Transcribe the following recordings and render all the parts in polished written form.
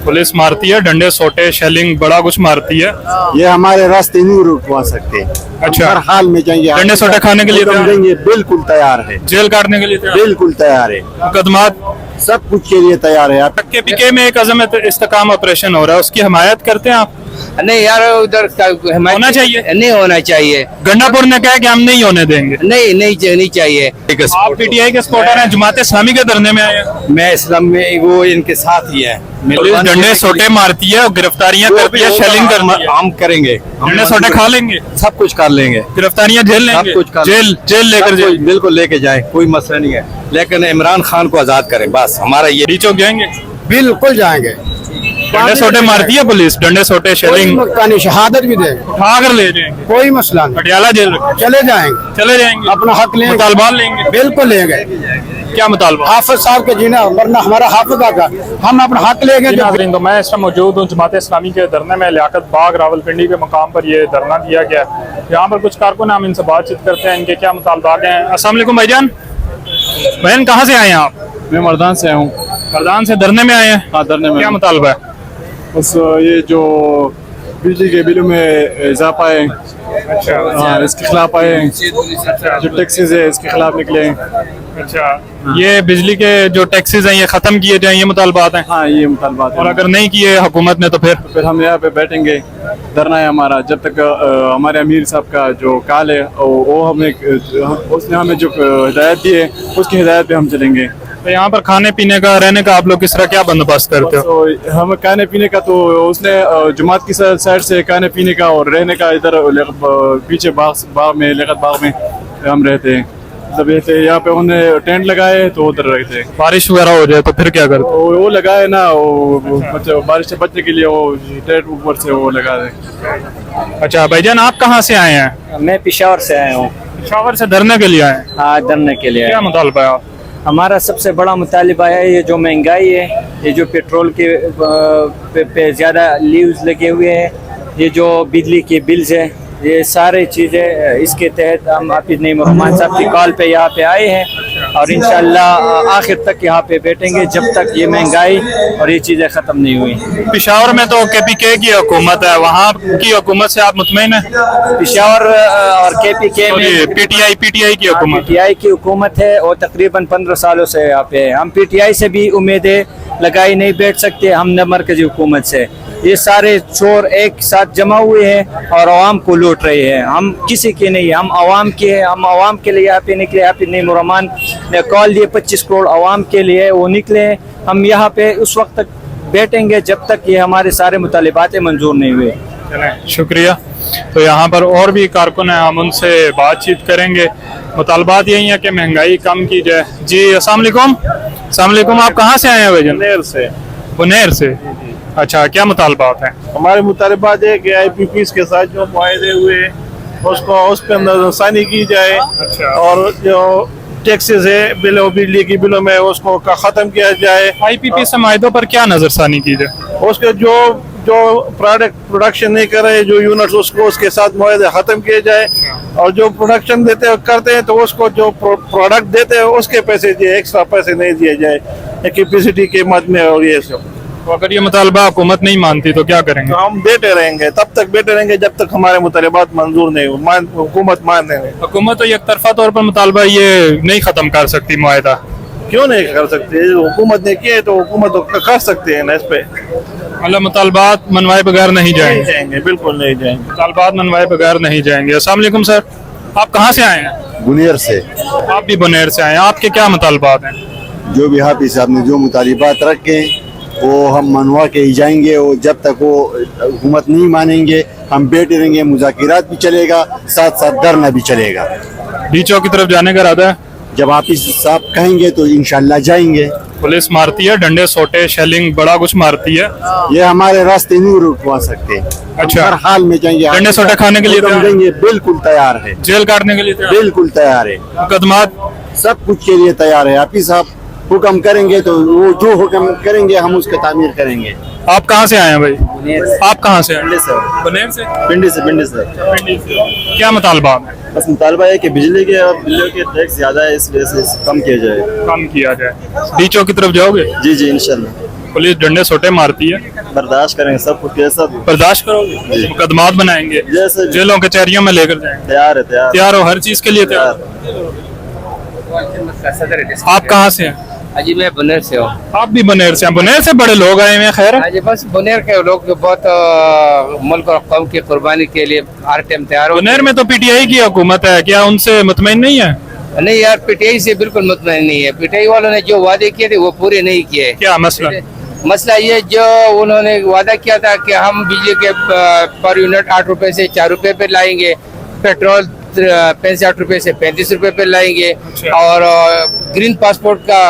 Police मारती है, डंडे सोटे शेलिंग बड़ा कुछ मारती है। ये हमारे रास्ते नहीं रुकवा सकते। अच्छा। हर हाल में जाएंगे, डंडे सोटे खाने के लिए हुक्म देंगे, बिल्कुल तैयार है। जेल काटने के लिए तैयार? बिल्कुल तैयार है। मुकदमात सब कुछ के लिए तैयार है आप। के पीके में एक अजमत इस्तेकाम ऑपरेशन हो रहा है, उसकी हिमायत करते हैं आप? नहीं यार, उधर होना चाहिए? नहीं होना चाहिए। गंडापुर ने कहा कि हम नहीं होने देंगे। नहीं चाहिए। आप पीटीआई के सपोर्टर हैं, जमात इस्लामी के धरने में आए हैं? मैं इस्लाम में वो इनके साथ ही है। पुलिस डंडे सोटे मारती है, गिरफ्तारियां करती है, शेलिंग करती है। हम करेंगे, डंडे सोटे खा लेंगे, सब कुछ कर लेंगे। गिरफ्तारियां झेल लेंगे, सब कुछ कर जेल लेकर जाए। बिल्कुल लेके जाए, कोई मसला नहीं है, लेकिन इमरान खान को आजाद करें, बस हमारा ये। बीचों जाएंगे, बिल्कुल जाएंगे। डंडे सोटे मारती है पुलिस, डंडे सोटे शेलिंग कोई शहादत भी देंगे, उठा कर ले जाएंगे, कोई मसला नहीं। पटियाला जेल चले जाएंगे, चले जाएंगे, अपना हक लेंगे, मुतालबा लेंगे। बिल्कुल लेंगे। क्या मुतालबा? हाफिज साहब के जीना, वरना हमारा हाफिज का हम अपना हक लेंगे। नाज़रीन, तो मैं इस टाइम मौजूद हूँ जमात इस्लामी के धरने में, लियाकत बाग रावलपिंडी के मकाम पर ये धरना दिया गया। यहाँ पर कुछ कारकुन, हम इनसे बातचीत करते हैं, इनके क्या मुतालबात हैं। अस्सलाम वालेकुम भाईजान। बहन, कहाँ से आए हैं आप? मैं मर्दान से आया हूँ। मर्दान से धरने में आए हैं? हाँ, धरने में। क्या मुतालबा है? बस ये जो बिजली के बिलों में इजाफा है, अच्छा। हाँ, इसके खिलाफ आए हैं। जो टैक्सेस है इसके खिलाफ निकले हैं। अच्छा, ये बिजली के जो टैक्सेस हैं ये खत्म किए जाएं, ये मुतालबात हैं? हाँ, ये मुतालबात और है। अगर नहीं किए हुकूमत ने तो फिर हम यहाँ पे बैठेंगे, धरना है हमारा जब तक हमारे अमीर साहब का जो काल है वो हमें उसने हमें जो हिदायत दी है उसकी हिदायत पे हम चलेंगे। तो यहाँ पर खाने पीने का, रहने का आप लोग किस तरह क्या बंदोबस्त करते हो? तो हम खाने पीने का तो उसने जमात की साइड से खाने पीने का और रहने का इधर पीछे बाग में, लियाकत बाग में हम रहते हैं। जब रहते हैं यहाँ पे उन्होंने टेंट लगाए तो उधर रहते हैं। बारिश वगैरह हो जाए तो फिर क्या करते हो? वो लगाए ना, वो बारिश से बचने के लिए वो टेंट ऊपर से वो लगा दे। अच्छा भाईजान, आप कहाँ से आए हैं? मैं पेशावर से आया हूँ। पेशावर से धरने के लिए आए हैं? हाँ, धरने के लिए। क्या मुतालबा है आप? हमारा सबसे बड़ा मुतालिबा है ये जो महंगाई है, ये जो पेट्रोल के पे ज़्यादा लीव्स लगे हुए हैं, ये जो बिजली के बिल्स है, ये सारी चीज़ें इसके तहत हम अपने रहमान साहब की कॉल पे यहाँ पे आए हैं और इंशाअल्लाह आखिर तक यहाँ पे बैठेंगे जब तक ये महंगाई और ये चीज़ें ख़त्म नहीं हुई। पेशावर में तो केपीके की हुकूमत है, वहाँ की हुकूमत से आप मुतमईन हैं? पेशावर और केपीके में पीटीआई की हुकूमत? पीटीआई की हुकूमत है और तकरीबन 15 सालों से यहाँ पे है। हम पीटीआई से भी उम्मीदें लगाई नहीं बैठ सकते, हम न मरकजी हुकूमत से। ये सारे चोर एक साथ जमा हुए हैं और आवाम को लूट रहे हैं। हम किसी के नहीं, हम आवाम के हैं, हम आवाम के लिए यहाँ पे निकले। यहाँ पे नईम रहमान ने कॉल दिए 25 करोड़ आवाम के लिए, वो निकले। हम यहाँ पे उस वक्त तक बैठेंगे जब तक ये हमारे सारे मुतालिबात मंजूर नहीं हुए। शुक्रिया। तो यहाँ पर और भी कारकुन हैं, हम उनसे बातचीत करेंगे। मुतालबात यही है कि महंगाई कम की जाए। जी अस्सलाम वालेकुम। अस्सलाम वालेकुम, आप कहाँ से आए हैं भाईजान? बुनेर से। बुनेर से, अच्छा। क्या मुतालबात हैं? हमारे मुतालबात है कि IPPs के साथ जो मुआहदे हुए उसको उस पर नजरसानी की जाए। अच्छा। और जो टैक्सेस है बिलों, बिजली की बिलों में उसको खत्म किया जाए। IPP से मायदों पर क्या नजरसानी की जाए? उसके जो प्रोडक्शन नहीं कर रहे जो यूनिट्स, उसको उसके साथ मुआहदे खत्म किए जाए। और जो प्रोडक्शन करते हैं तो उसको जो प्रोडक्ट देते हैं उसके पैसे दिए, एक्स्ट्रा पैसे नहीं दिए जाए कैपेसिटी के मद में। और ये सब तो अगर ये मुतालबा हुकूमत नहीं मानती तो क्या करेंगे? तो हम बैठे रहेंगे, तब तक बैठे रहेंगे जब तक हमारे मुतालिबात मंजूर नहीं हो, हुकूमत माने नहीं। हुकूमत तो एक तरफा तौर पर मुतालबा ये नहीं खत्म कर सकती मुआहदा। क्यों नहीं कर सकते? हुकूमत ने किया है तो हुकूमत तो कर सकते हैं ना इस पे। मतलब मुतालबात मनवाए बगैर नहीं नहीं जाएंगे? जाएंगे, बिल्कुल नहीं जाएंगे। मुतालबात मनवाए बगैर नहीं जाएंगे। अस्सलाम वालेकुम सर, आप कहाँ से आए हैं? बुनेर से। आप भी बुनेर से आए हैं, आपके क्या मुतालबात हैं? जो भी हाफिज साहब ने जो मुतालिबात रखे वो हम मनवा के ही जाएंगे। और जब तक वो हुकूमत नहीं मानेंगे हम बैठे रहेंगे, मुज़ाकिरात भी चलेगा, साथ साथ धरना भी चलेगा। बीचों की तरफ जाने का इरादा है? जब हाफिज साहब कहेंगे तो इंशाल्लाह जाएंगे। पुलिस मारती है, डंडे सोटे शेलिंग बड़ा कुछ मारती है। ये हमारे रास्ते नहीं रुकवा सकते। अच्छा। हर हाल में जाएंगे, डंडे सोटे खाने के लिए हुक्म तैयार? देंगे, बिल्कुल तैयार है। जेल काटने के लिए तैयार? बिल्कुल तैयार है। मुकदमात? सब कुछ के लिए तैयार है। हाफिज साहब हुक्म करेंगे तो वो जो हुक्म करेंगे हम उसका तामीर करेंगे। आप कहाँ से आए हैं भाई? आप कहाँ से हैं? बुनेर से। पिंडी से। पिंडी से। क्या मुतालबा है? बस मुतालबा है कि बिजली के टैक्स ज्यादा है, इस वजह से कम किया जाए। कम किया जाए। बीचों की तरफ जाओगे? जी इंशाल्लाह। पुलिस डंडे सोटे मारती है, बर्दाश्त करेंगे सब कुछ, कैसा भी बर्दाश्त करोगे? मुकदमात बनाएंगे, जैसे भी। जेलों कचहरियों में लेकर जाएंगे? तैयार है, तैयार तैयार हो, हर चीज के लिए तैयार हो। आप कहाँ से हैं? जी मैं बुनेर से हूँ। आप भी बनेर से हैं? बनेर से बड़े लोग आए हुए हैं, खैर है? जी बस बुनेर के लोग जो बहुत मुल्क और कौम की कुर्बानी के लिए हर टाइम तैयार हो। बनेर में तो पीटीआई की हुकूमत है, क्या उनसे मुतमईन नहीं है? नहीं यार, पीटीआई से बिल्कुल मुतमईन नहीं है। पीटीआई वालों ने जो वादे किए थे वो पूरे नहीं किए। क्या मसला? मसला ये जो उन्होंने वादा किया था कि हम बिजली के पर यूनिट 8 रुपए से 4 रुपए पे लाएंगे, पेट्रोल 65 रुपए से 35 रुपए पे लाएंगे, और ग्रीन पासपोर्ट का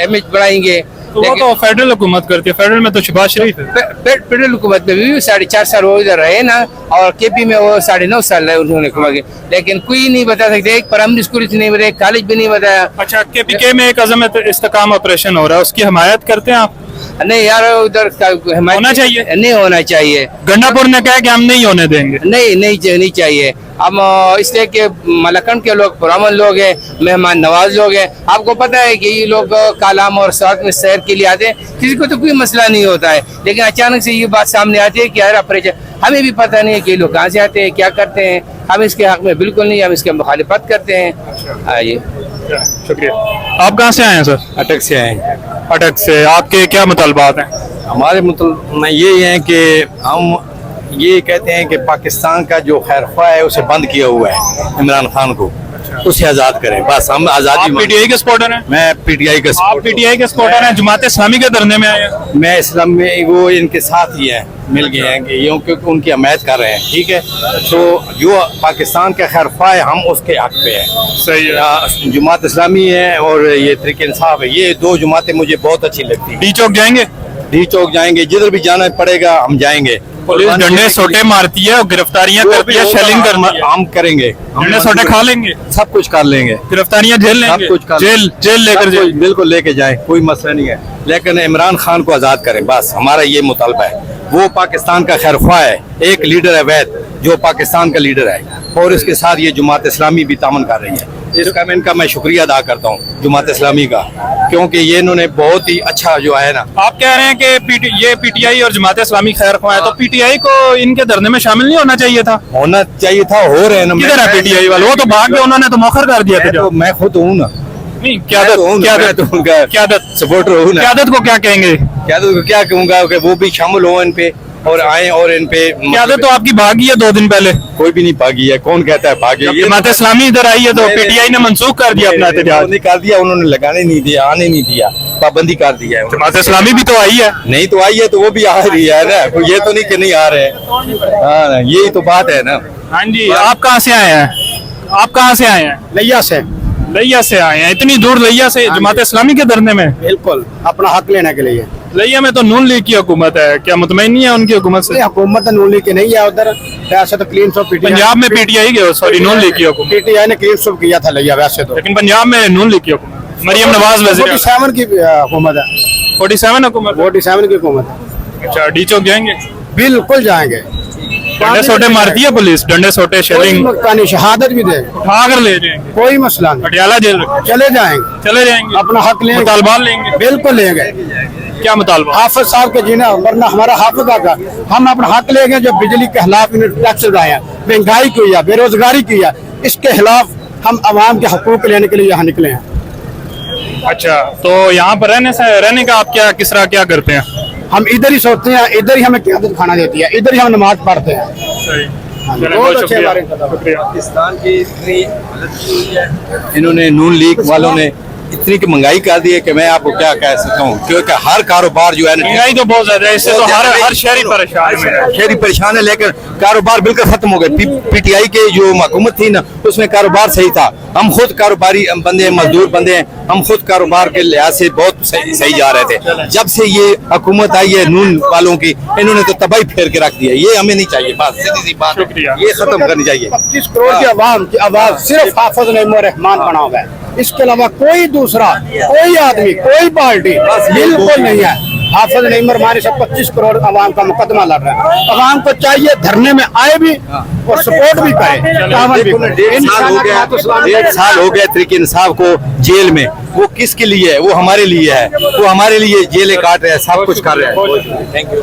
इमेज बढ़ाएंगे। तो वो तो फेडरल हुकूमत करती है, फेडरल में तो शहबाज शरीफ है। फेडरल हुकूमत में भी 4.5 साल वो इधर रहे ना, और केपी में वो 9.5 साल रहे उन्होंने हुकूमत, लेकिन कोई नहीं बता सकते। एक प्राइमरी स्कूल नहीं बताया, कॉलेज भी नहीं बताया। अच्छा, केपीके में एक अजम इस्तेकाम ऑपरेशन हो रहा है, उसकी हमायत करते हैं आप? नहीं यार, उधर होना चाहिए? नहीं होना चाहिए। गंडापुर ने कहा कि हम नहीं होने देंगे। नहीं चाहिए। हम इसलिए कि मलकन के लोग पुरामन लोग हैं, मेहमान नवाज लोग हैं। आपको पता है कि ये लोग कालाम और साथ में सैर के लिए आते हैं, किसी को तो कोई मसला नहीं होता है, लेकिन अचानक से ये बात सामने आती है कि यार ऑपरेशन, हमें भी पता नहीं है कि ये लोग कहाँ से आते हैं, क्या करते हैं। हम इसके हक में बिल्कुल नहीं, हम इसके मुखालिफत करते हैं। आइए, शुक्रिया। आप कहाँ से आए हैं सर? अटक से आए हैं। अटक से। आपके क्या मुतालबात हैं? हमारे मतलब ये है कि हम ये कहते हैं कि पाकिस्तान का जो खैरख्वाह है उसे बंद किया हुआ है, इमरान खान को उसे आज़ाद करें, बस हम आज़ादी। आप पीटीआई के सपोर्टर हैं? मैं पीटीआई का आप पीटीआई के सपोर्टर हैं? जमात इस्लामी के धरने में आए हैं? मैं इस्लाम में वो इनके साथ ही है, मिल गए हैं कि ये क्योंकि उनकी हमायत कर रहे हैं, ठीक है। तो जो पाकिस्तान का खैरख्वाह है हम उसके हक पे हैं। सही है। जमात इस्लामी है और ये तहरीक इंसाफ है, ये दो जमातें मुझे बहुत अच्छी लगती हैं। डी चौक जाएंगे? डी चौक जाएंगे, जिधर भी जाना पड़ेगा हम जाएंगे। पुलिस डंडे सोटे मारती है और गिरफ्तारियां करती है, शेलिंग करती है। हम करेंगे, डंडे सोटे खा लेंगे, सब कुछ कर लेंगे, गिरफ्तारियां झेल लेंगे, सब कुछ कर जेल लेकर जाए। बिल्कुल लेके जाए, कोई मसला नहीं है, लेकिन इमरान खान को आजाद करें, बस हमारा ये मुतालबा है। वो पाकिस्तान का खैरख्वाह है, एक लीडर है वैद जो पाकिस्तान का लीडर है, और इसके साथ ये जमात इस्लामी भी तामन कर रही है। इनका मैं शुक्रिया अदा करता हूँ जमात इस्लामी का, क्योंकि ये इन्होंने बहुत ही अच्छा जो है ना। आप कह रहे हैं कि ये पीटीआई और जमात इस्लामी खैरख्वाह है, तो पीटीआई को इनके धरने में शामिल नहीं होना चाहिए था? होना चाहिए था, हो रहे हैं ना। किधर है पीटीआई वाले? वो तो भाग गए, उन्होंने तो मौखर कर दिया था। तो मैं खुद हूँ ना, नहीं, उनका क्यादत सपोर्टर हूँ ना। क्यादत को क्या कहेंगे? क्यादत को क्या कहूँगा कि वो भी शामिल हो इन पे और आए, और इन पे क्यादत तो आपकी भागी है 2 दिन पहले। कोई भी नहीं भागी है, कौन कहता है भागी? ये जमात इस्लामी इधर आई है तो पीटीआई ने मंसूख कर दिया अपना एहतजाज। नहीं कर दिया उन्होंने, लगाने नहीं दिया, आने नहीं दिया, पाबंदी कर दिया है। जमात इस्लामी भी तो आई है। नहीं तो आई है तो वो भी आ रही है ना, ये तो नहीं कि नहीं आ रहे हैं। हाँ, यही तो बात है ना। हाँ जी, आप कहाँ से आए हैं? आप कहाँ से आए हैं? लिया से। लिया से आए हैं? इतनी दूर लिया से जमात इस्लामी के धरने में? बिल्कुल, अपना हक लेने के लिए। लिया में तो नून लीग की हुकूमत है, क्या मुतमईन नहीं है उनकी हुकूमत से? हुकूमत नून लीग की नहीं है उधर, वैसे तो क्लीन स्वीप पंजाब में पीटीआई के, सॉरी नून लीग की हुकूमत। पीटीआई ने क्लीन स्वीप किया था लिया वैसे तो, लेकिन पंजाब में नून लीग की हुकूमत, मरियम नवाज वज़ीर 47 की हुकूमत है। 47 हुकूमत? 47 की हुकूमत है। अच्छा, डी चौक जाएंगे? बिल्कुल जाएंगे। डंडे सोटे मारती है पुलिस, डंडे सोटे, शेलिंग, शहादत भी दे, उठा कर ले जाएंगे, कोई मसला नहीं, पटियाला जेल चले जाएंगे, चले जाएंगे, अपना हक लेंगे, मुतालबा लेंगे। बिल्कुल लेंगे। क्या मुतालबा? हाफिज साहब के जीना, वरना हमारा हाफिज का हम अपना हक लेंगे। जो बिजली के खिलाफ टैक्स लगाए, महंगाई की है, बेरोजगारी की है, इसके खिलाफ हम आवाम के हकूक लेने के लिए यहाँ निकले हैं। अच्छा, तो यहाँ पर रहने का आप क्या किस तरह क्या करते हैं? हम इधर ही सोते हैं, इधर ही हमें क़यादत खाना देती है, इधर ही हम नमाज पढ़ते हैं। चलें, बहुत बहुत अच्छे शुक्रिया। हमारे पाकिस्तान की इतनी हालत हुई है, इन्होंने नून लीग वालों ने इतनी की महंगाई कर दी है कि मैं आपको क्या कह सकता हूँ, क्योंकि हर कारोबार जो है ना, महंगाई तो बहुत ज्यादा है, इससे तो हर शहरी परेशान है। शहरी परेशान है, लेकिन कारोबार बिल्कुल खत्म हो गए। पीटीआई के जो हुकूमत थी ना, उसमें कारोबार सही था। हम खुद कारोबारी बंदे हैं, मजदूर बंदे हैं, हम खुद कारोबार के लिहाज से बहुत सही जा रहे थे। जब से ये हुकूमत आई है नून वालों की, इन्होंने तो तबाही फेर के रख दिया। ये हमें नहीं चाहिए, बात सीधी सी बात, ये खत्म करनी चाहिए। 25 करोड़ की आवाम की आवाज सिर्फ हाफिज नईम रहमान बना हुआ है, इसके अलावा कोई दूसरा, कोई आदमी, कोई पार्टी बिल्कुल नहीं है। हाफिज नईम हमारे सब 25 करोड़ आवाम का मुकदमा लड़ रहा है। आवाम को चाहिए धरने में आए भी और सपोर्ट भी करे। डेढ़ साल हो गया तहरीक इंसाफ को जेल में। वो किसके लिए है? वो हमारे लिए है। वो हमारे लिए जेलें काट रहे हैं, सब कुछ कर रहे हैं। Thank you.